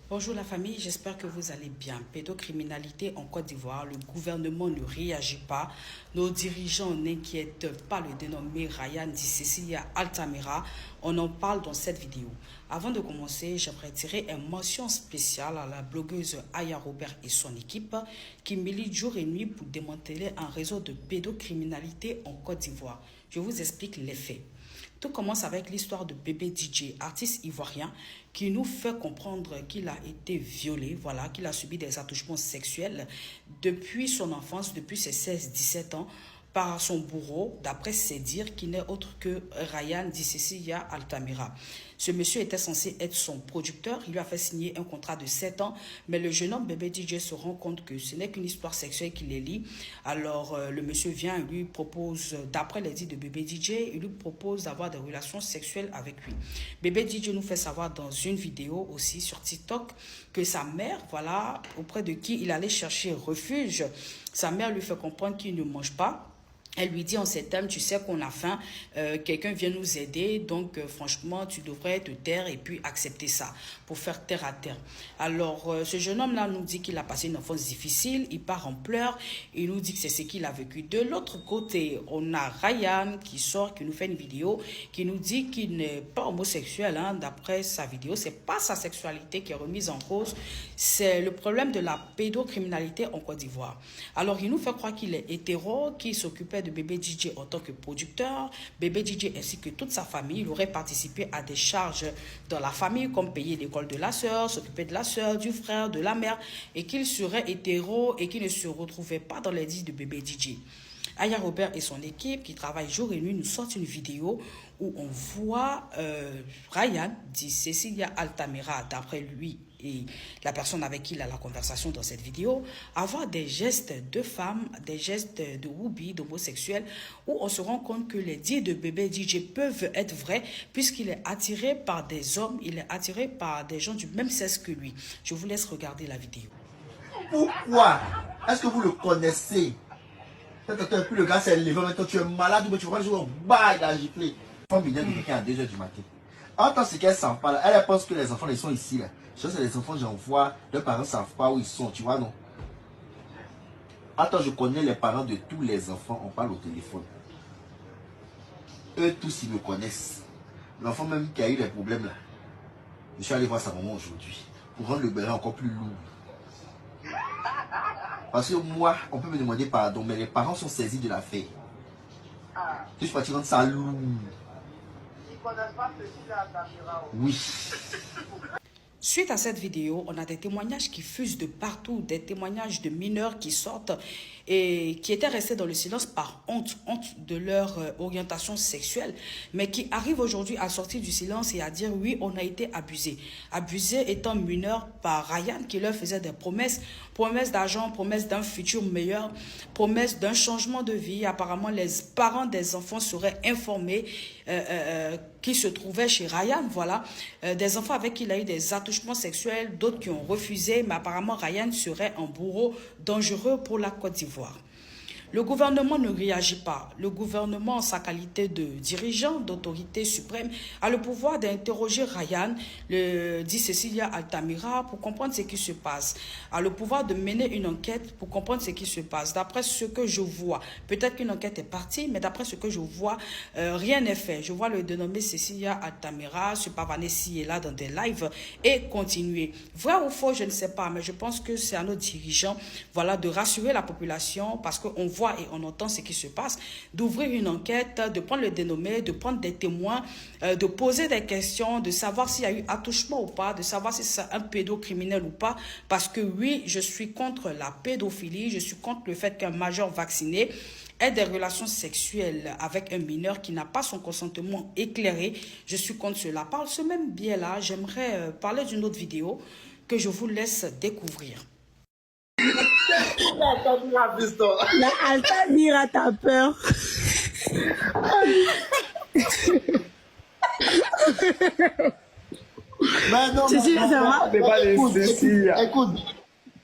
Bonjour la famille, j'espère que vous allez bien. Pédocriminalité en Côte d'Ivoire, le gouvernement ne réagit pas. Nos dirigeants n'inquiètent pas le dénommé Ryan Di Cecilia Altamira. On en parle dans cette vidéo. Avant de commencer, j'aimerais tirer une mention spéciale à la blogueuse Aya Robert et son équipe qui militent jour et nuit pour démanteler un réseau de pédocriminalité en Côte d'Ivoire. Je vous explique les faits. Tout commence avec l'histoire de bébé DJ, artiste ivoirien, qui nous fait comprendre qu'il a été violé, voilà, qu'il a subi des attouchements sexuels depuis son enfance, depuis ses 16-17 ans, par son bourreau, d'après ses dires, qui n'est autre que Ryan Di Cecilia Altamira. Ce monsieur était censé être son producteur, il lui a fait signer un contrat de 7 ans, mais le jeune homme bébé DJ se rend compte que ce n'est qu'une histoire sexuelle qui les lie. Alors le monsieur vient et lui propose, d'après les dires de bébé DJ, il lui propose d'avoir des relations sexuelles avec lui. Bébé DJ nous fait savoir dans une vidéo aussi sur TikTok que sa mère, voilà, auprès de qui il allait chercher refuge, sa mère lui fait comprendre qu'il ne mange pas. Elle lui dit en ces termes, tu sais qu'on a faim, quelqu'un vient nous aider, donc franchement, tu devrais te taire et puis accepter ça pour faire terre à terre. Alors, ce jeune homme-là nous dit qu'il a passé une enfance difficile, il part en pleurs, il nous dit que c'est ce qu'il a vécu. De l'autre côté, on a Ryan qui sort, qui nous fait une vidéo, qui nous dit qu'il n'est pas homosexuel, hein, d'après sa vidéo. C'est pas sa sexualité qui est remise en cause, c'est le problème de la pédocriminalité en Côte d'Ivoire. Alors, il nous fait croire qu'il est hétéro, qu'il s'occupait de bébé DJ en tant que producteur. Bébé DJ ainsi que toute sa famille, il aurait participé à des charges dans la famille comme payer l'école de la sœur, s'occuper de la sœur, du frère, de la mère, et qu'il serait hétéro et qu'il ne se retrouvait pas dans les dits de bébé DJ. Aya Robert et son équipe qui travaillent jour et nuit nous sortent une vidéo où on voit Ryan Di Cecilia Altamira, d'après lui et la personne avec qui il a la conversation dans cette vidéo, avoir des gestes de femme, des gestes de woubi, d'homosexuel, où on se rend compte que les dires de bébé DJ peuvent être vrais puisqu'il est attiré par des hommes, il est attiré par des gens du même sexe que lui. Je vous laisse regarder la vidéo. Pourquoi? Est-ce que vous le connaissez? Puis le gars s'est levé, maintenant tu es malade, mais tu vas jouer au bail, il a giflé. Femme vient de quelqu'un à 2 h du matin. En tant ce qu'elle s'en parle, elle pense que les enfants ils sont ici là. Je sais les enfants, j'en vois, leurs parents ne savent pas où ils sont, tu vois non? Attends, je connais les parents de tous les enfants, on parle au téléphone. Eux tous ils me connaissent. L'enfant même qui a eu des problèmes là. Je suis allé voir sa maman aujourd'hui pour rendre le bébé encore plus lourd. Parce que moi, on peut me demander pardon, mais les parents sont saisis de l'affaire. Je suis parti rendre ça lourd. Ils ne connaissent pas Cecilia. Oui. Suite à cette vidéo, on a des témoignages qui fusent de partout, des témoignages de mineurs qui sortent et qui étaient restés dans le silence par honte de leur orientation sexuelle, mais qui arrivent aujourd'hui à sortir du silence et à dire oui, on a été abusé. Abusé étant mineur par Ryan qui leur faisait des promesses, promesses d'argent, promesses d'un futur meilleur, promesses d'un changement de vie. Apparemment, les parents des enfants seraient informés qui se trouvaient chez Ryan, voilà, des enfants avec qui il a eu des attouchements sexuels, d'autres qui ont refusé, mais apparemment Ryan serait un bourreau dangereux pour la Côte d'Ivoire. Le gouvernement ne réagit pas. Le gouvernement, en sa qualité de dirigeant, d'autorité suprême, a le pouvoir d'interroger Ryan, le dit Cecilia Altamira, pour comprendre ce qui se passe. A le pouvoir de mener une enquête pour comprendre ce qui se passe. D'après ce que je vois, peut-être qu'une enquête est partie, mais d'après ce que je vois, rien n'est fait. Je vois le dénommé Cecilia Altamira se pavaner ci et là dans des lives et continuer. Vrai ou faux, je ne sais pas, mais je pense que c'est à nos dirigeants, voilà, de rassurer la population parce qu'on voit et on entend ce qui se passe, d'ouvrir une enquête, de prendre le dénommé, de prendre des témoins, de poser des questions, de savoir s'il y a eu attouchement ou pas, de savoir si c'est un pédocriminel ou pas, parce que oui, je suis contre la pédophilie, je suis contre le fait qu'un majeur vacciné ait des relations sexuelles avec un mineur qui n'a pas son consentement éclairé. Je suis contre cela. Par ce même biais-là, j'aimerais parler d'une autre vidéo que je vous laisse découvrir. La Altamira, t'as peur. Mais non, Cécilia, ça va?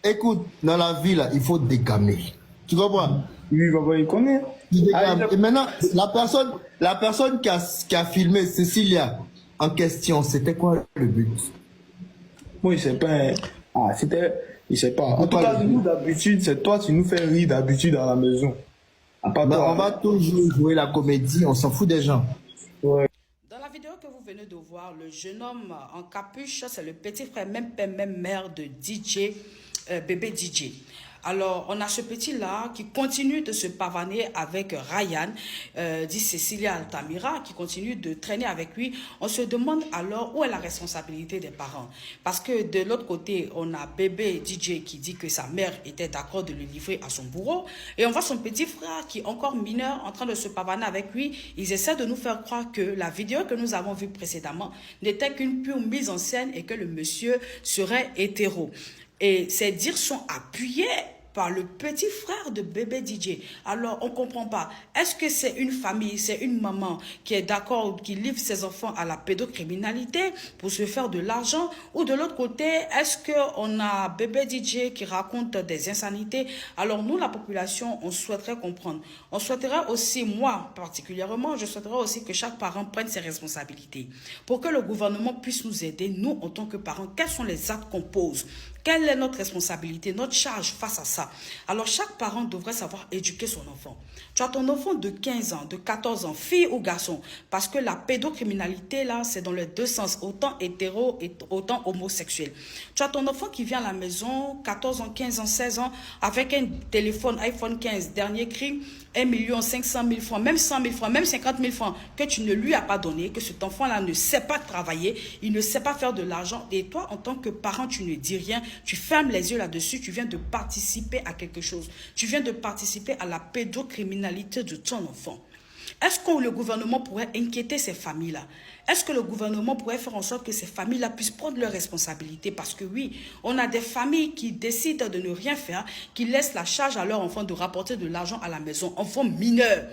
Écoute, dans la vie là, il faut dégamer. Tu comprends? Oui, papa, il connaît. Tu dégames. Et maintenant, la personne qui a filmé Cecilia en question, c'était quoi le but? Moi, il sait pas. Ah, c'était. Il sait pas. En tout cas, nous, d'habitude, c'est toi, tu nous fais rire d'habitude à la maison. Ben, on va toujours jouer la comédie, on s'en fout des gens. Ouais. Dans la vidéo que vous venez de voir, le jeune homme en capuche, c'est le petit frère, même père, même mère de DJ, bébé DJ. Alors, on a ce petit-là qui continue de se pavaner avec Ryan, dit Cecilia Altamira, qui continue de traîner avec lui. On se demande alors où est la responsabilité des parents. Parce que de l'autre côté, on a bébé DJ qui dit que sa mère était d'accord de le livrer à son bourreau. Et on voit son petit frère qui est encore mineur en train de se pavaner avec lui. Ils essaient de nous faire croire que la vidéo que nous avons vue précédemment n'était qu'une pure mise en scène et que le monsieur serait hétéro. Et ces dires sont appuyés par le petit frère de bébé DJ. Alors, on ne comprend pas. Est-ce que c'est une famille, c'est une maman qui est d'accord, qui livre ses enfants à la pédocriminalité pour se faire de l'argent? Ou de l'autre côté, est-ce qu'on a bébé DJ qui raconte des insanités? Alors, nous, la population, on souhaiterait comprendre. On souhaiterait aussi, moi particulièrement, je souhaiterais aussi que chaque parent prenne ses responsabilités. Pour que le gouvernement puisse nous aider, nous, en tant que parents, quels sont les actes qu'on pose? Quelle est notre responsabilité, notre charge face à ça? Alors, chaque parent devrait savoir éduquer son enfant. Tu as ton enfant de 15 ans, de 14 ans, fille ou garçon, parce que la pédocriminalité, là, c'est dans les deux sens, autant hétéro et autant homosexuel. Tu as ton enfant qui vient à la maison, 14 ans, 15 ans, 16 ans, avec un téléphone iPhone 15, dernier cri, 1 500 000 francs, même 100 000 francs, même 50 000 francs que tu ne lui as pas donné, que cet enfant-là ne sait pas travailler, il ne sait pas faire de l'argent. Et toi, en tant que parent, tu ne dis rien, tu fermes les yeux là-dessus, tu viens de participer à quelque chose. Tu viens de participer à la pédocriminalité de ton enfant. Est-ce que le gouvernement pourrait inquiéter ces familles-là? Est-ce que le gouvernement pourrait faire en sorte que ces familles-là puissent prendre leurs responsabilités? Parce que oui, on a des familles qui décident de ne rien faire, qui laissent la charge à leur enfant de rapporter de l'argent à la maison. Enfant mineur.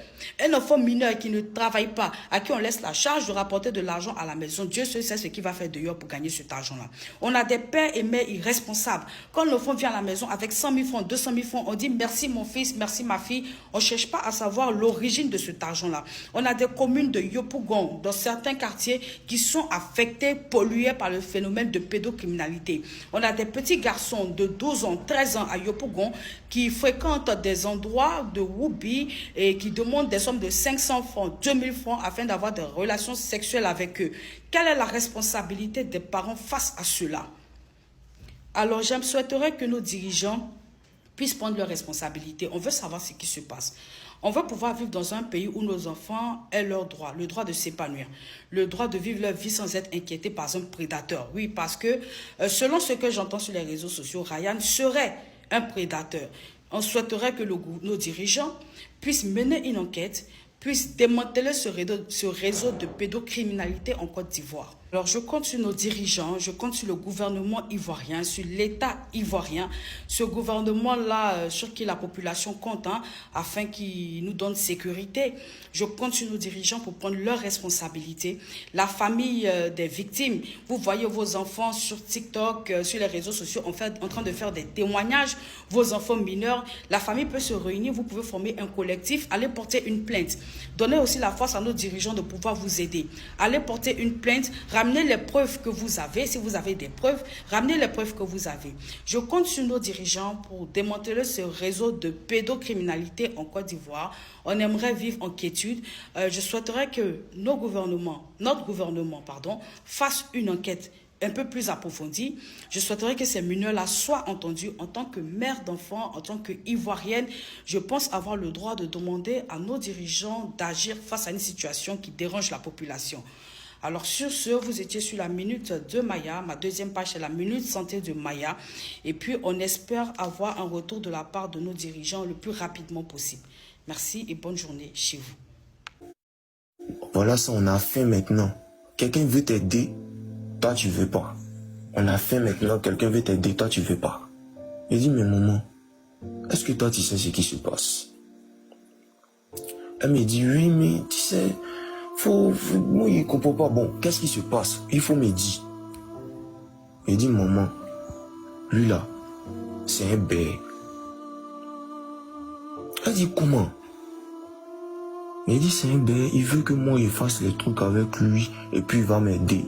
Un enfant mineur qui ne travaille pas, à qui on laisse la charge de rapporter de l'argent à la maison. Dieu seul sait ce qu'il va faire dehors pour gagner cet argent-là. On a des pères et mères irresponsables. Quand l'enfant vient à la maison avec 100 000 francs, 200 000 francs, on dit merci mon fils, merci ma fille. On ne cherche pas à savoir l'origine de cet argent-là. On a des communes de Yopougon, dans certains quartiers, qui sont affectés, pollués par le phénomène de pédocriminalité. On a des petits garçons de 12 ans, 13 ans à Yopougon qui fréquentent des endroits de Woubi et qui demandent des sommes de 500 francs, 2000 francs afin d'avoir des relations sexuelles avec eux. Quelle est la responsabilité des parents face à cela? Alors, je souhaiterais que nos dirigeants puissent prendre leurs responsabilités. On veut savoir ce qui se passe. On veut pouvoir vivre dans un pays où nos enfants aient leur droit, le droit de s'épanouir, le droit de vivre leur vie sans être inquiétés par un prédateur. Oui, parce que selon ce que j'entends sur les réseaux sociaux, Ryan serait un prédateur. On souhaiterait que nos dirigeants puissent mener une enquête, puissent démanteler ce réseau de pédocriminalité en Côte d'Ivoire. Alors, je compte sur nos dirigeants, je compte sur le gouvernement ivoirien, sur l'État ivoirien, ce gouvernement-là sur qui la population compte, afin qu'il nous donne sécurité. Je compte sur nos dirigeants pour prendre leurs responsabilités. La famille des victimes, vous voyez vos enfants sur TikTok, sur les réseaux sociaux, en train de faire des témoignages, vos enfants mineurs. La famille peut se réunir, vous pouvez former un collectif, aller porter une plainte. Donnez aussi la force à nos dirigeants de pouvoir vous aider. Allez porter une plainte, ramenez les preuves que vous avez. Si vous avez des preuves, ramenez les preuves que vous avez. Je compte sur nos dirigeants pour démanteler ce réseau de pédocriminalité en Côte d'Ivoire. On aimerait vivre en quiétude. Je souhaiterais que notre gouvernement, fasse une enquête un peu plus approfondie. Je souhaiterais que ces mineurs-là soient entendus en tant que mère d'enfants, en tant qu'Ivoirienne. Je pense avoir le droit de demander à nos dirigeants d'agir face à une situation qui dérange la population. Alors sur ce, vous étiez sur la Minute de Maya. Ma deuxième page, c'est la Minute Santé de Maya. Et puis, on espère avoir un retour de la part de nos dirigeants le plus rapidement possible. Merci et bonne journée chez vous. Voilà ça, on a faim maintenant. Quelqu'un veut t'aider, toi tu veux pas. On a faim maintenant, quelqu'un veut t'aider, toi tu veux pas. Il dit, mais maman, est-ce que toi tu sais ce qui se passe? Elle me dit, oui, mais tu sais... moi, il ne comprend pas. Bon, qu'est-ce qui se passe? Il faut me dire. Il dit, maman, lui là, c'est un bête. Elle dit, comment? Il dit, c'est un bête, il veut que moi, il fasse les trucs avec lui, et puis il va m'aider.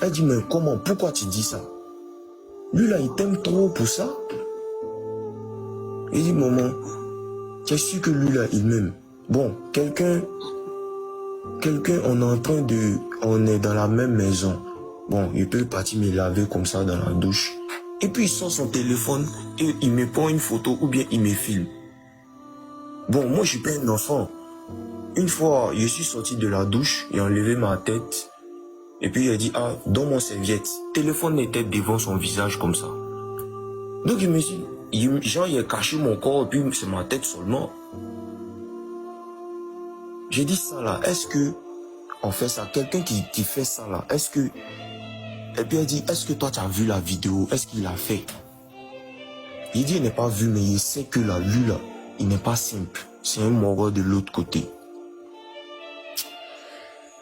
Elle dit, mais comment, pourquoi tu dis ça? Lui là, il t'aime trop pour ça? Il dit, maman, tu es sûr que lui là, il m'aime? Bon, quelqu'un, on est dans la même maison. Bon, il peut partir me laver comme ça dans la douche. Et puis il sort son téléphone et il me prend une photo ou bien il me filme. Bon, moi je suis pas un enfant. Une fois, je suis sorti de la douche, il a enlevé ma tête. Et puis il a dit, ah, dans mon serviette. Le téléphone était devant son visage comme ça. Donc il me dit, genre il a caché mon corps et puis c'est ma tête seulement. J'ai dit ça là, est-ce que on fait ça? Quelqu'un qui fait ça là, est-ce que... Et puis elle dit, est-ce que toi tu as vu la vidéo? Est-ce qu'il l'a fait? Il dit, il n'a pas vu, mais il sait que là, lui là, il n'est pas simple. C'est un mort de l'autre côté.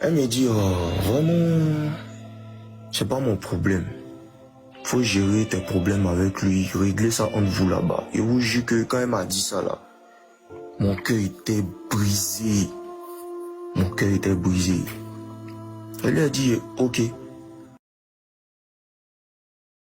Elle me dit, oh, vraiment, c'est pas mon problème. Faut gérer tes problèmes avec lui, régler ça entre vous là-bas. Et vous jure que quand elle m'a dit ça là, mon cœur était brisé. Mon cœur était brisé. Elle lui a dit, ok,